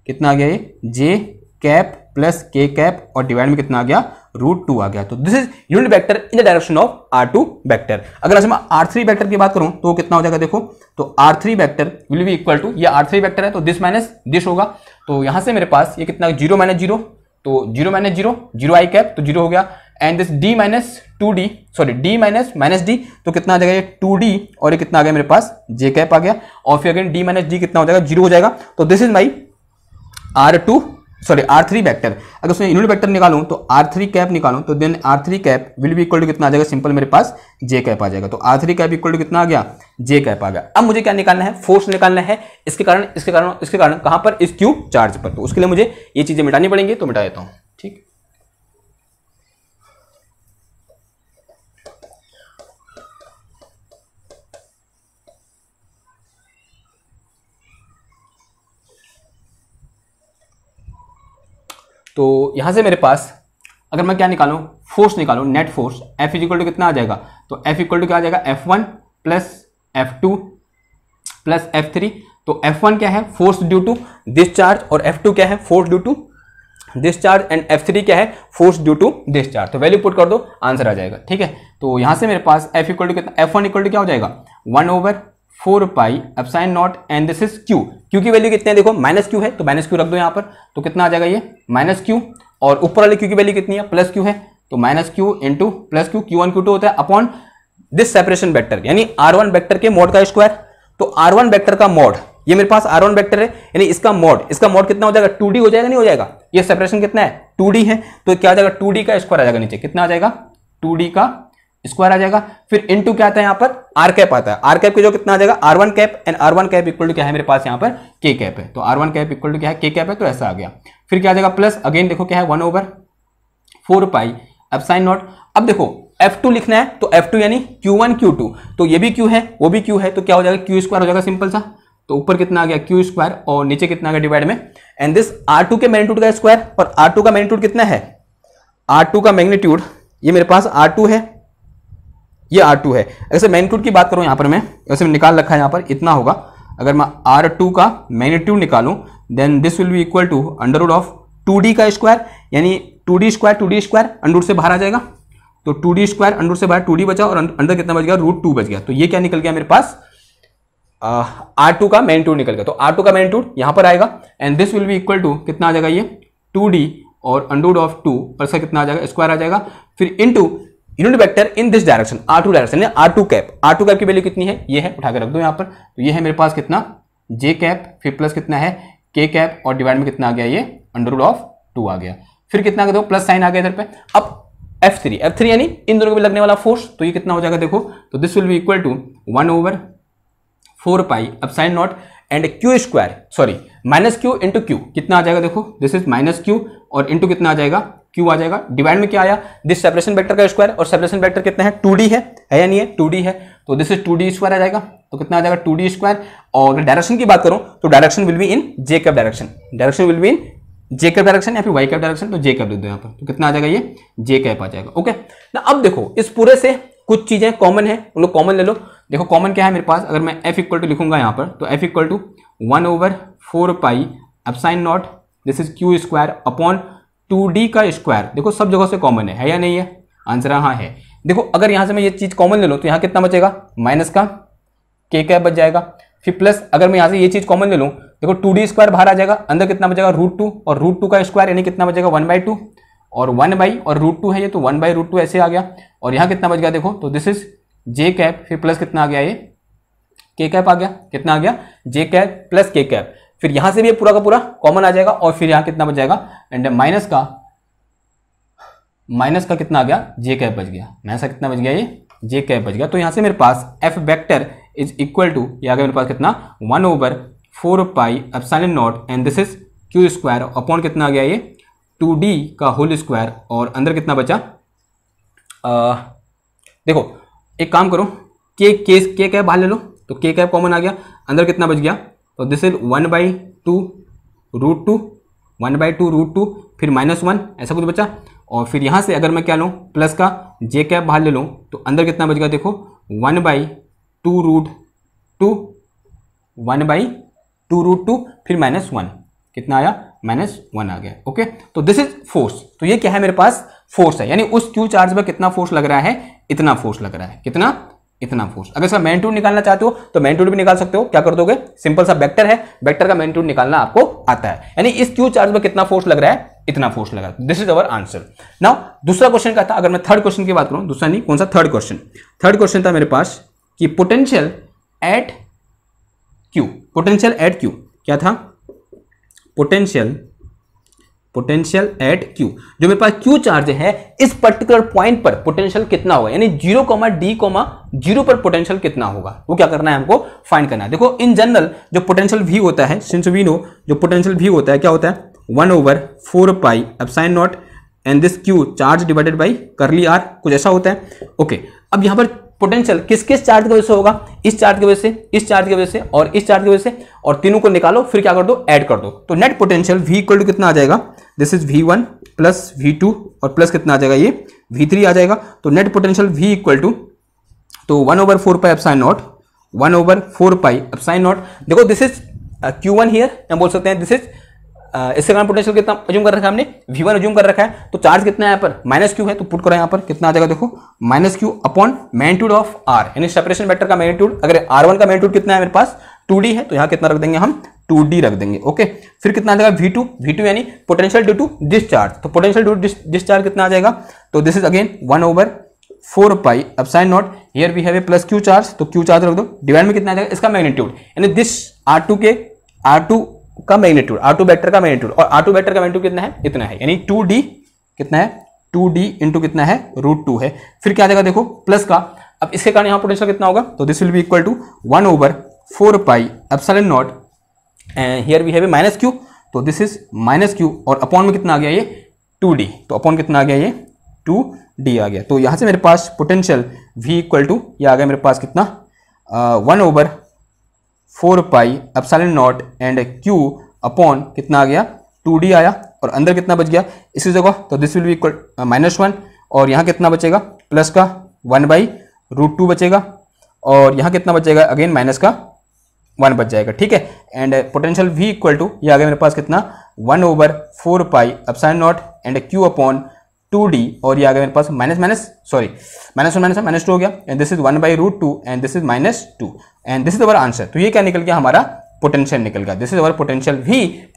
कितना आ गया ये जे कैप प्लस के कैप, और डिवाइड में कितना आ गया रूट 2 आ गया। तो this is unit vector in the direction of r2 vector. अगर ऐसे मैं r3 वेक्टर की बात करूं तो कितना हो जाएगा देखो, तो r3 vector will be equal to, ये r3 वेक्टर है तो दिस माइनस दिस होगा, तो यहां से मेरे पास ये कितना 0 माइनस 0, तो 0 माइनस 0 आई कैप, तो 0 हो गया, and this d minus 2d, sorry d minus D, तो कितना आ जाएगा ये 2d, और ये कितना आ गया मेरे पास जे कैप आ गया, और फिर अगेन d माइनस डी कितना हो जाएगा 0 हो जाएगा, तो this is my r3 vector. अगर उसमें यूनिट वेक्टर निकालूं तो r3 कैप निकालूं, तो then r3 cap will be equal to कितना आ जाएगा सिंपल मेरे पास जे कैप आ जाएगा, तो r3 कैप इक्वल टू कितना आ गया जे कैप आ गया। अब मुझे क्या निकालना है, फोर्स निकालना है, इसके कारण कहां पर, इस क्यू चार्ज पर, तो उसके लिए मुझे ये चीजें मिटानी पड़ेंगी, तो मिटा देता हूं। ठीक, तो यहां से मेरे पास अगर मैं क्या निकालूं, फोर्स निकालूं, net force F equal to कितना आ जाएगा, तो F इक्वल टू क्या आ जाएगा F1 plus F2 plus F3, तो F1 क्या है force due to this charge, और F2 क्या है force due to this charge, and F3 क्या है force due to this charge, तो वैल्यू पुट कर दो आंसर आ जाएगा। ठीक है, तो यहां से मेरे पास F इक्वल टू कितना, F1 इक्वल टू क्या हो जाएगा 1/4 pi epsilon not, and this is Q की वैल्यू कितनी है देखो माइनस Q है, तो माइनस Q रख दो यहाँ पर, तो कितना आ जाएगा ये माइनस Q, और ऊपर वाले Q की वैल्यू कितनी है प्लस Q है, तो minus Q into plus Q, Q1 Q2 होता है अपॉन दिस सेपरेशन वेक्टर, यानी R1 वेक्टर के मोड का स्क्वायर, तो R1 वेक्टर का मोड, ये मेरे पास R1 वेक्टर है, यानी इसका मोड कितना हो जाएगा 2D हो जाएगा, नहीं हो जाएगा, ये सेपरेशन कितना है 2D है, तो क्या आ जाएगा 2D का स्क्वायर आ जाएगा, नीचे कितना आ जाएगा 2D का स्क्वायर आ जाएगा, फिर इनटू क्या आता है यहाँ पर आर कैप आता है, आर कैप की जो कितना आ जाएगा R1 cap, and R1 cap equal to क्या है मेरे पास यहाँ पर के कैप है, तो R1 कैप इक्वल टू क्या है के कैप है, तो ऐसा आ गया। फिर क्या आ जाएगा प्लस, अगेन देखो क्या है 1/4 पाई एप्सिलॉन नॉट। अब देखो F2 लिखना है, तो F2 यानी Q1 Q2, तो ये भी Q है वो भी Q है, तो क्या हो जाएगा Q स्क्वायर हो जाएगा सिंपल सा, तो ऊपर कितना आ गया Q स्क्वायर, और नीचे कितना आ गया डिवाइड में, एंड दिस R2 के मैग्नीट्यूड का स्क्वायर, और R2 का मैग्नीट्यूड कितना है, R2 का मैग्नीट्यूड ये मेरे पास R2 है, ये R2 है। ऐसे मैग्नीट्यूड की बात करूं यहाँ पर मैं, वैसे निकाल रखा है यहाँ पर इतना होगा, अगर मैं R2 का मैग्नीट्यूड निकालूं then this will be equal to under root of 2D का स्क्वायर, यानी 2D स्क्वायर अंडर रूट से बाहर आ जाएगा, तो 2d स्क्वायर, अंडर से बाहर 2d बचा और अंदर कितना बच गया, √2 बच गया। तो ये क्या निकल गया मेरे पास, R2 का मैग्नीट्यूड निकल गया। तो R2 का मैग्नीट्यूड यहां पर आएगा and this will be equal to कितना आ जाएगा, ये 2d और अंडर ऑफ 2 और इसका कितना आ जाएगा, स्क्वायर आ जाएगा, फिर into unit vector in this direction R2 direction, R2 cap. R2 cap की वैल्यू कितनी है, ये है, उठा के रख दो यहाँ पर। तो ये है मेरे पास कितना, j कैप, फिर प्लस कितना है k कैप और डिवाइड में कितना आ गया, ये अंडर ऑफ 2 आ गया। फिर कितना कर दो, प्लस साइन आ गया इधर पे। अब F3 यानी इन दोनों के भी लगने वाला फोर्स, तो ये कितना हो जाएगा देखो, तो this will be equal to 1/4 pi epsilon not and q square, sorry minus q into q, कितना आ जाएगा देखो, दिस इज माइनस q और इंटू कितना आ जाएगा, q आ जाएगा। डिवाइड में क्या आया, दिस सेपरेशन वेक्टर का स्क्वायर, और सेपरेशन वेक्टर कितना है, 2d है या नहीं है, 2d है, तो दिस इज 2d स्क्वायर आ जाएगा। तो कितना आ जाएगा, 2d स्क्वायर। और अगर डायरेक्शन की बात करूं तो direction will be in j cap direction, direction will be in j cap direction या फिर y कैप डायरेक्शन, तो j कैप लिख दो यहाँ पर। तो कितना आ जाएगा, ये j कैप आ जाएगा। ओके ना, अब देखो इस पूरे से कुछ चीजें कॉमन है, उन लोग कॉमन ले लो। देखो कॉमन क्या है मेरे पास, अगर मैं f इक्वल टू लिखूंगा यहाँ पर, तो f equal to 1/4 pi epsilon naught, this is q square upon 2d का स्क्वायर। देखो सब जगह से कॉमन है या नहीं है, आंसर हाँ है। देखो अगर यहां से मैं ये चीज कॉमन ले लूं तो यहाँ कितना बचेगा, माइनस का k कैप बच जाएगा, फिर प्लस अगर मैं यहां से ये चीज कॉमन ले लूं, देखो 2d स्क्वायर बाहर आ जाएगा, अंदर कितना बचेगा, √2 और √2 का स्क्वायर यानी कितना बचेगा, 1/2 और 1 और √2 है ये, तो 1/√2 ऐसे आ गया। और यहाँ कितना बच गया देखो, तो दिस इज j कैप, फिर प्लस कितना आ गया, ये k कैप आ गया, कितना आ गया, j cap plus k cap. फिर यहां से भी पूरा का पूरा कॉमन आ जाएगा और फिर यहाँ कितना बच जाएगा, एंड माइनस का कितना आ गया, j कैप बच गया, माइनस का कितना बच गया, ये j कैप बच गया। तो यहां से मेरे पास f vector is equal to, ये आ गया मेरे पास कितना, 1/4 pi epsilon not and this is q square upon कितना आ गया, ये 2d का होल स्क्वायर और अंदर कितना बचा, देखो एक काम करो, k कैप बाहर ले लो, तो k कैप कॉमन आ गया, अंदर कितना बच गया, तो दिस इज 1/2 √2, 1/2 √2, फिर -1 ऐसा कुछ बचा। और फिर यहां से अगर मैं क्या लूं, प्लस का j कैप बाहर ले लूं, तो अंदर कितना बच गया देखो, 1/2 √2, 1/2 √2, फिर -1 कितना आया, -1 आ गया। ओके, तो दिस इज फोर्स। तो ये क्या है मेरे पास, फोर्स है, यानी उस q चार्ज पर कितना फोर्स लग रहा है, इतना फोर्स लग रहा है, कितना, इतना फोर्स। अगर इसका मैग्नीट्यूड निकालना चाहते हो तो मैग्नीट्यूड भी निकाल सकते हो, क्या कर दोगे, सिंपल सा वेक्टर है, वेक्टर का मैग्नीट्यूड निकालना आपको आता है, यानी इस q चार्ज पर कितना फोर्स लग रहा है, इतना फोर्स लगा। This is our answer. Now दूसरा क्वेश्चन का था, अगर मैं थर्ड क्वेश्चन की बात करूं, दूसरा नहीं, कौन सा, थर्ड क्वेश्चन था मेरे पास कि potential at q, potential at q क्या था, पोटेंशियल एट q, जो मेरे पास q चार्ज है इस पर्टिकुलर पॉइंट पर पोटेंशियल कितना होगा, यानी 0,d,0 पर पोटेंशियल कितना होगा, वो क्या करना है, हमको फाइंड करना है। देखो इन जनरल जो पोटेंशियल v होता है, सिंस वी नो जो पोटेंशियल v होता है क्या होता है, 1/4 pi epsilon not and this q charge divided by करली r, कुछ ऐसा होता है। ओके, अब यहां पर पोटेंशियल किस किस चार्ज की वजह से होगा, इस चार्ज की वजह से, इस चार्ज की वजह से और इस चार्ज की वजह से, और तीनों को निकालो, फिर क्या कर दो, ऐड कर दो। तो net potential v equal to कितना आ जाएगा, this is v1 plus v2 और प्लस कितना आ जाएगा, ये v3 आ जाएगा। तो net potential v equal to, तो 1/4 pi epsilon naught, 1/4 pi epsilon naught, देखो दिस इज q1 हियर, हम बोल सकते हैं दिस इज इससे कारण पोटेंशियल कितना अज्यूम कर रखा है हमने, v1 अज्यूम कर रखा है, तो चार्ज कितना है यहाँ पर, -q है, तो पुट करो यहाँ पर कितना आ जाएगा देखो, -q upon magnitude of r, यानी सेपरेशन वेक्टर का मैग्नीट्यूड, अगर r1 का मैग्नीट्यूड कितना है मेरे पास 2d है, तो यहाँ कितना रख देंगे हम, 2d रख देंगे। ओके, फिर कितना आ जाएगा v2 यानी पोटेंशियल ड्यू टू डिस्चार्ज, तो पोटेंशियल ड्यू टू डिस्चार्ज कितना आ जाएगा, तो this is again 1/4 pi epsilon naught, here we have a plus q charge, तो q चार्ज रख दो, डिवाइड में कितना आ जाएगा, इसका मैग्नीट्यूड, यानी दिस r2 का मैग्नीट्यूड, R2 वेक्टर का मैग्नीट्यूड, और R2 वेक्टर का मैग्नीट्यूड कितना है, इतना है, यानी 2d कितना है, 2d इंटू कितना है, √2 है। फिर क्या आ जाएगा देखो, प्लस का, अब इसके कारण यहाँ पोटेंशियल कितना होगा, तो this will be equal to 1/4 pi epsilon not and here we have a -q, तो दिस इज -q और अपॉन में कितना आ गया, ये 2d, तो अपॉन कितना आ गया, ये 2d आ गया। तो यहाँ से मेरे पास पोटेंशियल v इक्वल टू, ये आ गया मेरे पास कितना, 1/4 pi epsilon not and q upon कितना आ गया, 2d आया, और अंदर कितना बच गया इसी जगह, तो दिस विल बी इक्वल -1 और यहाँ कितना बचेगा, प्लस का 1/√2 बचेगा, और यहाँ कितना बचेगा, अगेन माइनस का 1 बच जाएगा। ठीक है, and potential v equal to, ये आ गया मेरे पास कितना, 1/4 pi epsilon not and q upon 2d और ये आ गया मेरे पास minus minus sorry minus minus 2 हो गया and this is 1/√2 and this is -2 and this is our answer. तो ये क्या निकल गया, हमारा पोटेंशियल निकल गया। This is our potential V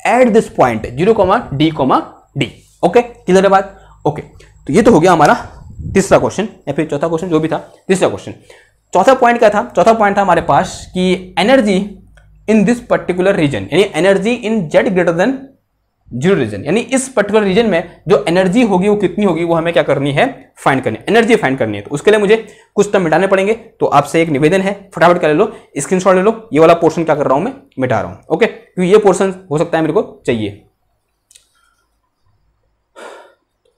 at this point 0,D। Okay, clear है बात? ओके, तो ये तो हो गया हमारा तीसरा क्वेश्चन या फिर चौथा क्वेश्चन जो भी था, तीसरा क्वेश्चन। चौथा पॉइंट क्या था? चौथा पॉइंट था हमारे पास कि energy in this particular region, यानी energy in Z greater than 0 region, यानी इस पर्टिकुलर रीजन में जो एनर्जी होगी वो कितनी होगी, वो हमें क्या करनी है, फाइंड करनी है, एनर्जी फाइंड करनी है। तो उसके लिए मुझे कुछ टर्म मिटाने पड़ेंगे। तो आपसे एक निवेदन है, फटाफट कर लो, स्क्रीनशॉट ले लो। ये वाला पोर्शन क्या कर रहा हूं मैं, मिटा रहा हूं। ओके, क्योंकि ये पोर्शन हो सकता है मेरे को चाहिए।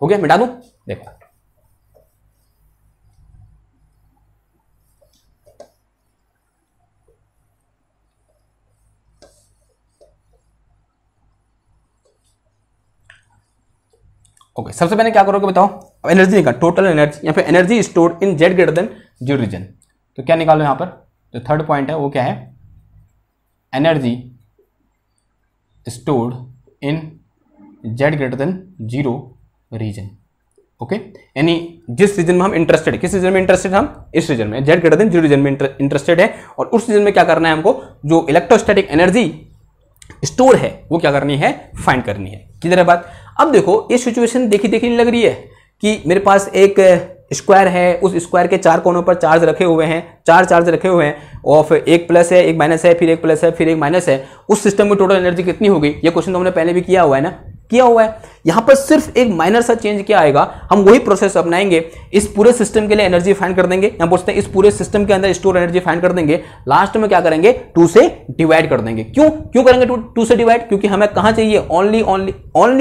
हो गया, मिटा दूं? देखो ओके, सबसे पहले क्या करोगे बताओ? अब एनर्जी निकाल, टोटल एनर्जी या फिर energy stored in Z greater than 0 region. तो क्या निकालो यहां पर? जो थर्ड पॉइंट है वो क्या है, energy stored in Z greater than 0 region. Okay, यानी जिस रीजन में हम इंटरेस्टेड है, किस रीजन में इंटरेस्टेड हम, इस रीजन में, Z ग्रेटर देन 0 रीजन में इंटरेस्टेड है, और उस रीजन में क्या करना है हमको, जो इलेक्ट्रोस्टैटिक एनर्जी स्टोर है वो क्या करनी है, फाइंड करनी है। किधर है बात? अब देखो ये सिचुएशन देखी नहीं लग रही है कि मेरे पास एक स्क्वायर है, उस स्क्वायर के चार कोनों पर चार्ज रखे हुए हैं, चार चार्ज रखे हुए हैं, और फिर एक प्लस है, एक माइनस है, फिर एक प्लस है, फिर एक माइनस है। उस सिस्टम में टोटल एनर्जी कितनी होगी? ये क्वेश्चन तो हमने पहले भी किया हुआ है ना, किया हुआ है। यहां पर सिर्फ एक माइनर सा चेंज क्या आएगा, हम वही प्रोसेस अपनाएंगे, इस पूरे सिस्टम के लिए एनर्जी फाइंड कर देंगे, यहां बोलते हैं इस पूरे सिस्टम के अंदर स्टोर एनर्जी फाइंड कर देंगे, लास्ट में क्या करेंगे, 2 से डिवाइड कर देंगे। क्यों करेंगे 2 से डिवाइड? क्योंकि हमें कहां चाहिए, ओनली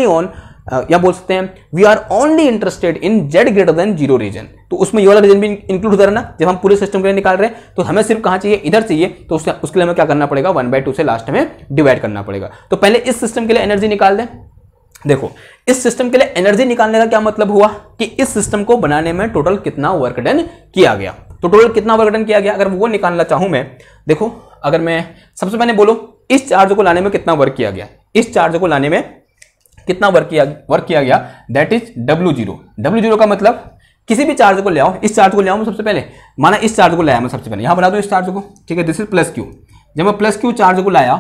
ऑन या बोल सकते हैं we are only interested in Z greater than 0 region. तो उसमें ये वाला रीजन भी इंक्लूड होता है ना, जब हम पूरे सिस्टम के लिए निकाल रहे हैं। तो हमें सिर्फ कहां चाहिए, इधर चाहिए, तो उसके लिए हमें क्या करना पड़ेगा, 1/2 से लास्ट में डिवाइड करना पड़ेगा। तो पहले इस सिस्टम के लिए एनर्जी निकाल दें। देखो, इस सिस्टम के लिए एनर्जी निकालने का क्या मतलब हुआ कि इस सिस्टम को बनाने में टोटल कितना वर्क डन किया गया। तो टोटल कितना वर्क डन किया गया, अगर वो निकालना चाहूं मैं, देखो अगर मैं सबसे पहले बोलो इस चार्ज को लाने में कितना वर्क किया गया, इस चार्ज को लाने में कितना वर्क किया गया, दैट इज W0। W0 का मतलब किसी भी चार्ज को ले आओ, इस चार्ज को ले आओ मैं सबसे पहले, माना इस चार्ज को लाया मैं सबसे पहले, यहां बना दो इस चार्ज को, ठीक है, दिस इज प्लस क्यू। जब मैं प्लस क्यू चार्ज को लाया,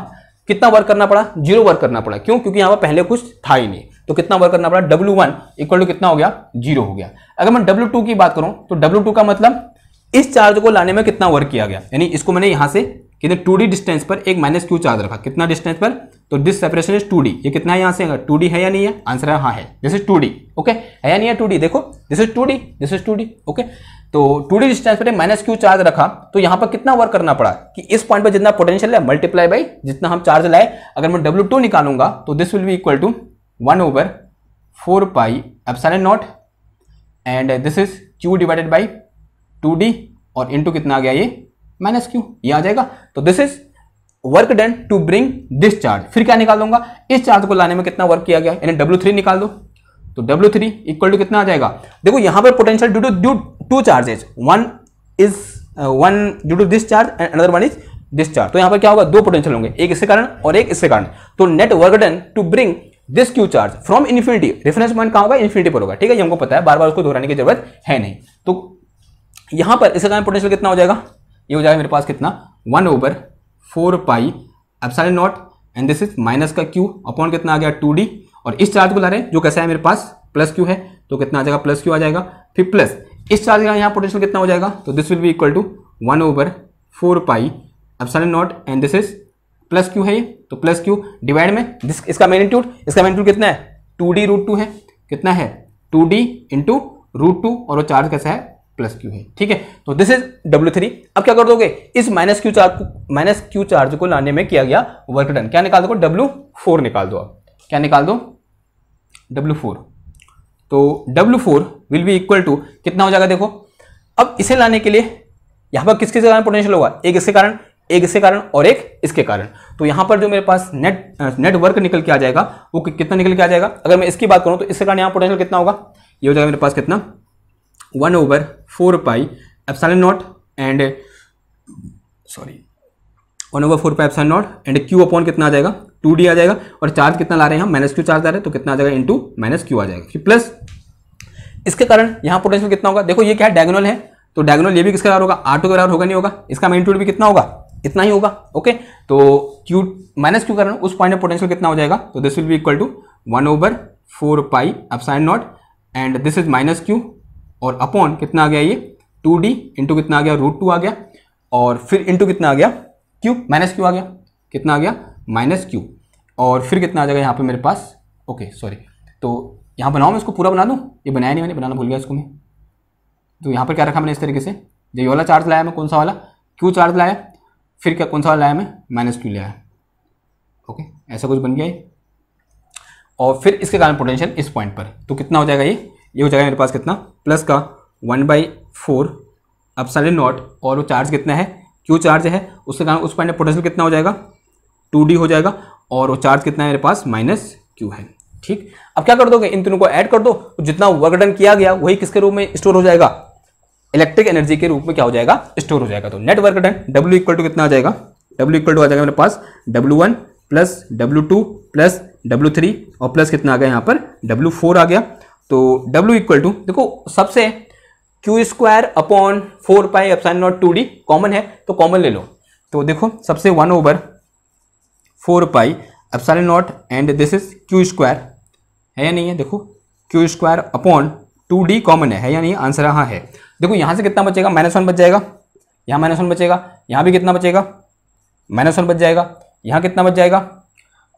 कितना वर्क करना पड़ा, 0 वर्क करना पड़ा। क्यों? क्योंकि यहां पर पहले कुछ था ही नहीं। तो कितना वर्क करना पड़ा, W1 इक्वल टू कितना हो गया, 0 हो गया। अगर मैं W2 की बात करूं तो W2 का मतलब इस चार्ज को लाने में कितना वर्क किया गया, यानी इसको मैंने यहां से कितने 2D डिस्टेंस पर एक माइनस क्यू चार्ज रखा, कितना डिस्टेंस पर, तो दिस सेपरेशन इज 2D। ये कितना है यहां से, 2D है या नहीं है, आंसर है हाँ है, दिस इज 2D। ओके, है या नहीं है 2D, देखो this is 2D, this is 2D। Okay, तो 2D डिस्टेंस पर एक माइनस क्यू चार्ज रखा, तो यहां पर कितना वर्क करना पड़ा कि इस पॉइंट पर जितना पोटेंशियल है मल्टीप्लाई बाई जितना हम चार्ज लाए। अगर मैं W2 निकालूंगा तो this will be equal to 1/4 pi epsilon not and this is Q divided by 2D और इनटू कितना आ गया ये माइनस क्यू, ये आ जाएगा। तो this is work done to bring this charge. फिर क्या निकाल दूंगा, इस चार्ज को लाने में कितना वर्क किया गया, यानी W3 निकाल दो। तो W3 इक्वल टू कितना आ जाएगा, देखो यहां पर potential due to charges, one due to this charge and another one is this charge. तो यहां पर क्या होगा, दो पोटेंशियल होंगे, एक इसके कारण और एक इसके कारण। तो net work done to bring this q charge from infinity, reference point कहां होगा, इन्फिनिटी पर होगा, ठीक है, ये हमको पता है, बार बार उसको दोहराने की जरूरत है नहीं। तो यहां पर इसके कारण पोटेंशियल कितना हो जाएगा, ये हो जाएगा मेरे पास कितना, 1/4 pi epsilon not and this is minus का क्यू अपॉन कितना आ गया 2D, और इस चार्ज को ला रहे हैं जो कैसा है मेरे पास प्लस क्यू है, तो कितना आ जाएगा, प्लस क्यू आ जाएगा। फिर प्लस इस चार्ज का यहाँ पोटेंशियल कितना हो जाएगा, तो this will be equal to 1/4 pi epsilon not and this is plus q है ये, तो प्लस क्यू डिवाइड में इसका मैग्नीट्यूड कितना है, 2D√2 है, कितना है 2D इंटू √2, और वो चार्ज कैसा है प्लस क्यू है, ठीक है। तो दिस इज W3। अब क्या कर दोगे, इस माइनस क्यू चार्ज को लाने में किया गया वर्क डन, क्या निकाल दो, W4 निकाल दो। आप क्या निकाल दो, W4। तो W4 will be equal to कितना हो जाएगा, देखो अब इसे लाने के लिए यहां पर किसके कारण पोटेंशियल होगा, एक इसके कारण, एक इसके कारण और एक इसके कारण। तो यहां पर जो मेरे पास नेट वर्क निकल के आ जाएगा वो कितना निकल के आ जाएगा। अगर मैं इसकी बात करूं तो इसके कारण यहां पोटेंशियल कितना होगा, ये हो जाएगा मेरे पास कितना, 1/4 pi epsilon not and 1/4 pi epsilon not and Q upon कितना आ जाएगा, 2D आ जाएगा, और चार्ज कितना ला रहे हैं हम, माइनस क्यू चार्ज आ रहे हैं, तो कितना आ जाएगा, इंटू माइनस क्यू आ जाएगा। फिर प्लस इसके कारण यहाँ पोटेंशियल कितना होगा, देखो ये क्या है, डायगोनल है, तो डायगोनल ये भी किसके बराबर होगा, R2 के बराबर होगा, नहीं होगा, इसका मैग्नीट्यूड भी कितना होगा, इतना ही होगा। ओके, तो Q माइनस Q कारण उस पॉइंट में पोटेंशियल कितना हो जाएगा, तो this will be equal to 1/4 pi epsilon not and this is minus Q और अपॉन कितना आ गया ये 2D इंटू कितना आ गया √2 आ गया और फिर इंटू कितना आ गया Q माइनस Q आ गया, कितना आ गया माइनस Q और फिर कितना आ जाएगा यहाँ पे मेरे पास। ओके सॉरी, तो यहाँ बनाऊँ मैं इसको पूरा बना दूँ, ये बनाया नहीं मैंने, बनाना भूल गया इसको मैं। तो यहाँ पर क्या रखा मैंने इस तरीके से, ये वाला चार्ज लाया मैं, कौन सा वाला Q चार्ज लाया, फिर क्या कौन सा वाला लाया मैं माइनस Q लाया। ओके, ऐसा कुछ बन गया ये और फिर इसके कारण पोटेंशियल इस पॉइंट पर, तो कितना हो जाएगा ये हो जाएगा मेरे पास कितना प्लस का 1/4 एप्सिलॉन नॉट और वो चार्ज कितना है Q चार्ज है, उसके कारण उस पॉइंट में पोटेंशियल कितना हो जाएगा 2D हो जाएगा और वो चार्ज कितना है मेरे पास माइनस Q है। ठीक, अब क्या कर दोगे, इन तीनों को ऐड कर दो, तो जितना वर्क डन किया गया वही किसके रूप में स्टोर हो जाएगा, इलेक्ट्रिक एनर्जी के रूप में क्या हो जाएगा, स्टोर हो जाएगा। तो net work done W equal to कितना आ जाएगा, W इक्वल टू आ जाएगा मेरे पास W1 plus W2 plus W3 और प्लस कितना आ गया यहाँ पर W4 आ गया। तो W इक्वल टू देखो सबसे Q² upon 4 pi epsilon not 2D common है, तो कॉमन ले लो, तो देखो सबसे 1/4 pi epsilon not and this is Q² है या नहीं है, देखो Q² अपॉन 2D कॉमन है या नहीं, आंसर हाँ है। देखो यहाँ से कितना बचेगा, -1 बच जाएगा, यहाँ -1 बचेगा, यहाँ भी कितना बचेगा -1 बच जाएगा, यहाँ कितना बच जाएगा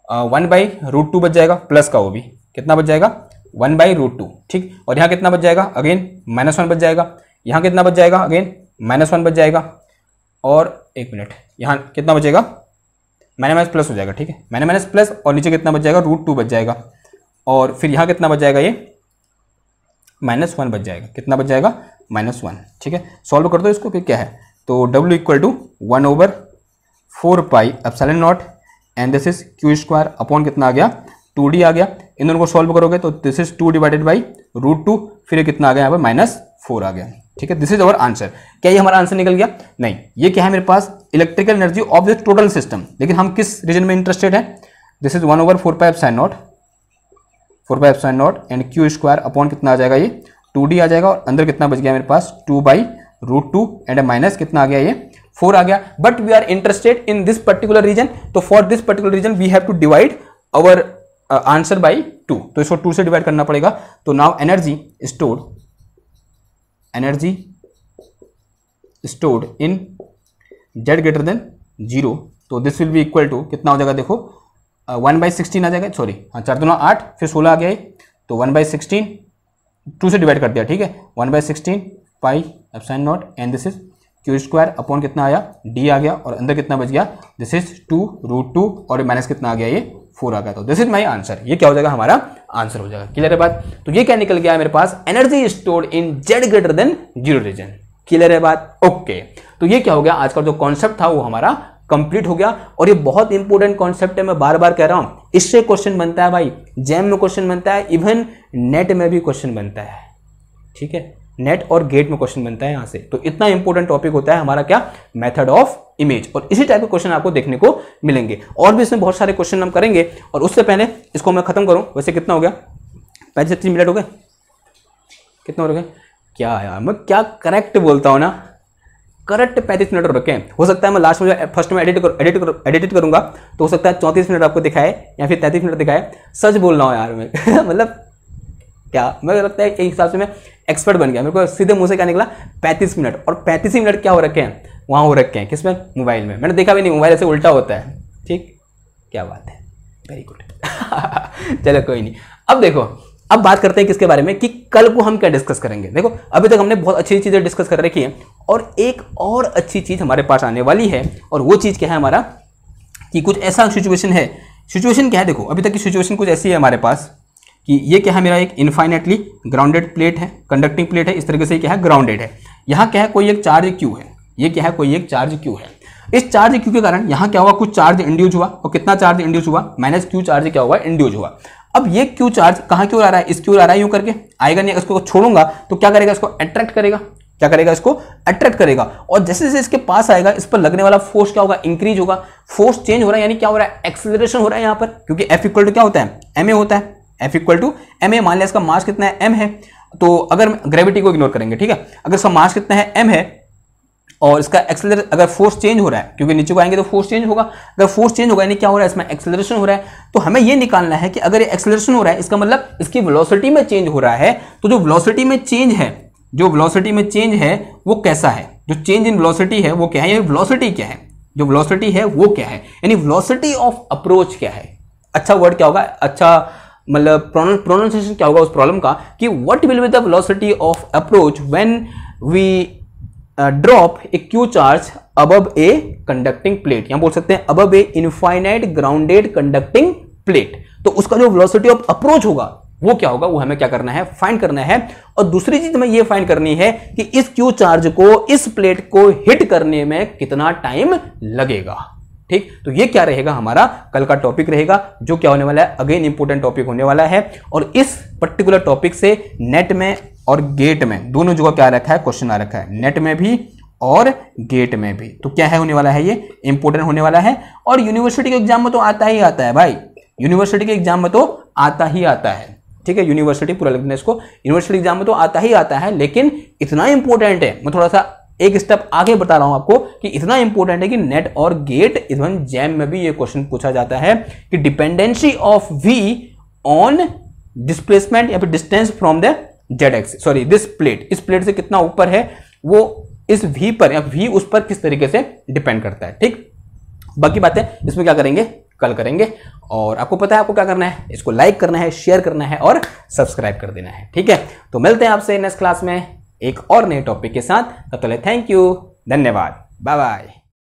1/√2 बच जाएगा, प्लस का वो भी कितना बच जाएगा 1/√2। ठीक, और यहाँ कितना बच जाएगा अगेन -1 बच जाएगा, यहाँ कितना बच जाएगा अगेन -1 बच जाएगा और एक मिनट यहाँ कितना बचेगा माइनस प्लस हो जाएगा। ठीक है, माइनस प्लस और नीचे कितना बच जाएगा √2 बच जाएगा और फिर यहाँ कितना बच जाएगा ये -1 बच जाएगा, कितना बच जाएगा -1। ठीक है, सॉल्व कर दो इसको, फिर क्या है, तो W equal to 1/4 pi epsilon not and this is Q² upon कितना आ गया 2D आ गया, इन दोनों को सॉल्व करोगे तो दिस इज 2 डिवाइडेड बाई √2, फिर कितना आ गया यहाँ पर -4 आ गया। ठीक है, दिस इज अवर आंसर। क्या ये हमारा आंसर निकल गया, नहीं, ये क्या है मेरे पास electrical energy of the total system, लेकिन हम किस रीजन में इंटरेस्टेड है, this is 1/4 pi epsilon not 4 pi epsilon not and Q² upon कितना आ जाएगा ये 2D आ जाएगा और अंदर कितना बच गया मेरे पास 2/√2 एंड माइनस कितना आ गया ये 4 आ गया। But we are interested in this particular region, तो for this particular region we have to divide our answer by 2, तो इसको 2 से डिवाइड करना पड़ेगा। तो now energy stored in Z greater than 0, तो this will be equal to कितना हो जाएगा, देखो 1/16 आ जाएगा, सॉरी हाँ 4 दूना 8 फिर 16 आ गया, तो 1/16 2 से डिवाइड कर दिया। ठीक है, 1/16 पाई epsilon not and this is Q² upon कितना आया D आ गया और अंदर कितना बच गया, दिस इज 2√2 और माइनस कितना आ गया ये 4 आ गया। तो दिस इज माई आंसर, ये क्या हो जाएगा हमारा आंसर हो जाएगा। क्लियर है बात, तो ये क्या निकल गया है मेरे पास, energy stored in Z greater than 0 region. Clear है बात, ओके। तो ये क्या हो गया, आज का जो कॉन्सेप्ट था वो हमारा कंप्लीट हो गया और ये बहुत इंपॉर्टेंट कॉन्सेप्ट है, मैं बार बार कह रहा हूं, इससे क्वेश्चन बनता है भाई, जैम में क्वेश्चन बनता है, इवन नेट में भी क्वेश्चन बनता है। ठीक है, नेट और गेट में क्वेश्चन बनता है यहाँ से, तो इतना इंपॉर्टेंट टॉपिक होता है हमारा क्या, मेथड ऑफ इमेज, और इसी टाइप के क्वेश्चन आपको देखने को मिलेंगे। और भी इसमें बहुत सारे क्वेश्चन हम करेंगे, और उससे पहले इसको मैं खत्म करूं, वैसे कितना हो गया 35 मिनट हो गए, कितना हो गए, क्या यार मैं क्या करेक्ट बोलता हूँ ना, करेक्ट 35 मिनट रखे हैं। हो सकता है मैं लास्ट में फर्स्ट में एडिट करूंगा तो हो सकता है 34 मिनट आपको दिखाए या फिर 33 मिनट दिखाए, सच बोल रहा हूँ यार मैं मतलब क्या, मेरे लगता है एक हिसाब से मैं एक्सपर्ट बन गया, मेरे को सीधे मुंह से क्या निकला 35 मिनट, और 35 मिनट क्या हो रखे हैं, वहाँ हो रखे हैं किसमें, मोबाइल में, मैंने देखा भी नहीं, मोबाइल ऐसे उल्टा होता है। ठीक, क्या बात है, वेरी गुड चलो कोई नहीं। अब देखो, अब बात करते हैं किसके बारे में कि कल को हम क्या डिस्कस करेंगे। देखो अभी तक हमने बहुत अच्छी चीज़ें डिस्कस कर रखी है, और एक और अच्छी चीज़ हमारे पास आने वाली है, और वो चीज़ क्या है हमारा, कि कुछ ऐसा सिचुएशन है, सिचुएशन क्या है, देखो अभी तक की सिचुएशन कुछ ऐसी है हमारे पास कि ये क्या है, मेरा एक इनफाइनेटली ग्राउंडेड प्लेट है, कंडक्टिंग प्लेट है, इस तरीके से क्या है ग्राउंडेड है, यहाँ क्या है कोई एक चार्ज Q है, ये क्या है कोई एक चार्ज Q है, इस चार्ज Q के कारण यहाँ क्या हुआ, कुछ चार्ज इंड्यूस हुआ, और कितना चार्ज इंड्यूस हुआ, -Q चार्ज क्या हुआ, इंड्यूस हुआ। अब ये Q चार्ज कहाँ की ओर आ रहा है, इस की ओर आ रहा है, यूं करके आएगा नहीं, इसको छोड़ूंगा तो क्या करेगा, इसको अट्रैक्ट करेगा, क्या करेगा, इसको अट्रैक्ट करेगा, और जैसे जैसे इसके पास आएगा इस पर लगने वाला फोर्स क्या होगा, इंक्रीज होगा, फोर्स चेंज हो रहा है, यानी क्या हो रहा है, एक्सेलरेशन हो रहा है यहाँ पर, क्योंकि F इक्वल टू क्या होता है, ma होता है, F equal to m a. मान लिया इसका मास कितना है, m है, तो अगर ग्रेविटी को इग्नोर करेंगे, ठीक है, अगर इसका मास कितना है, m है, और इसका एक्सेलरेशन, अगर फोर्स चेंज हो रहा है, क्योंकि नीचे को आएंगे तो फोर्स चेंज होगा, अगर फोर्स चेंज होगा यानी क्या हो रहा है, इसमें एक्सेलरेशन हो रहा है, तो हमें ये निकालना है कि अगर ये एक्सेलरेशन हो रहा है इसका मतलब इसकी वेलोसिटी में चेंज हो रहा है, तो जो वेलोसिटी में चेंज है, जो वेलोसिटी में चेंज है वो कैसा है, जो चेंज इन वेलोसिटी है वो क्या है, वेलोसिटी क्या है, जो वेलोसिटी है वो क्या है, यानी वेलोसिटी ऑफ अप्रोच क्या है। अच्छा वर्ड क्या होगा, अच्छा मतलब प्रोनाउंसिएशन क्या होगा उस प्रॉब्लम का, कि what will be the velocity of approach when we drop a q charge above a conducting plate, यहां बोल सकते हैं above a infinite grounded conducting plate, तो उसका जो वेलोसिटी ऑफ अप्रोच होगा वो क्या होगा, वो हमें क्या करना है, फाइंड करना है। और दूसरी चीज हमें ये फाइंड करनी है कि इस क्यू चार्ज को इस प्लेट को हिट करने में कितना टाइम लगेगा। ठीक, तो ये क्या रहेगा, हमारा कल का टॉपिक रहेगा, जो क्या होने वाला है, अगेन इंपॉर्टेंट टॉपिक होने वाला है। और इस पर्टिकुलर टॉपिक से नेट में और गेट में दोनों जगह क्या रखा है, क्वेश्चन आ रखा है, नेट में भी और गेट में भी। तो क्या है होने वाला है, ये इंपॉर्टेंट होने वाला है। और यूनिवर्सिटी के एग्जाम में तो आता ही आता है भाई, यूनिवर्सिटी के एग्जाम में तो आता ही आता है, ठीक है, यूनिवर्सिटी पूरा लिखना है इसको, यूनिवर्सिटी एग्जाम में तो आता ही आता है, लेकिन इतना इंपॉर्टेंट है, मैं थोड़ा सा एक स्टेप आगे बता रहा हूं आपको कि इतना इंपॉर्टेंट है कि नेट और गेट इवन जैम में भी ये क्वेश्चन पूछा जाता है कि dependency of v on displacement या फिर distance from the Z axis, sorry this plate, इस प्लेट से कितना ऊपर है वो इस v पर या v उस पर किस तरीके से डिपेंड करता है। ठीक, बाकी बातें इसमें क्या करेंगे, कल करेंगे। और आपको पता है आपको क्या करना है, इसको लाइक करना है, शेयर करना है और सब्सक्राइब कर देना है। ठीक है, तो मिलते हैं आपसे नेक्स्ट क्लास में एक और नए टॉपिक के साथ, तब तक थैंक यू, धन्यवाद, बाय बाय।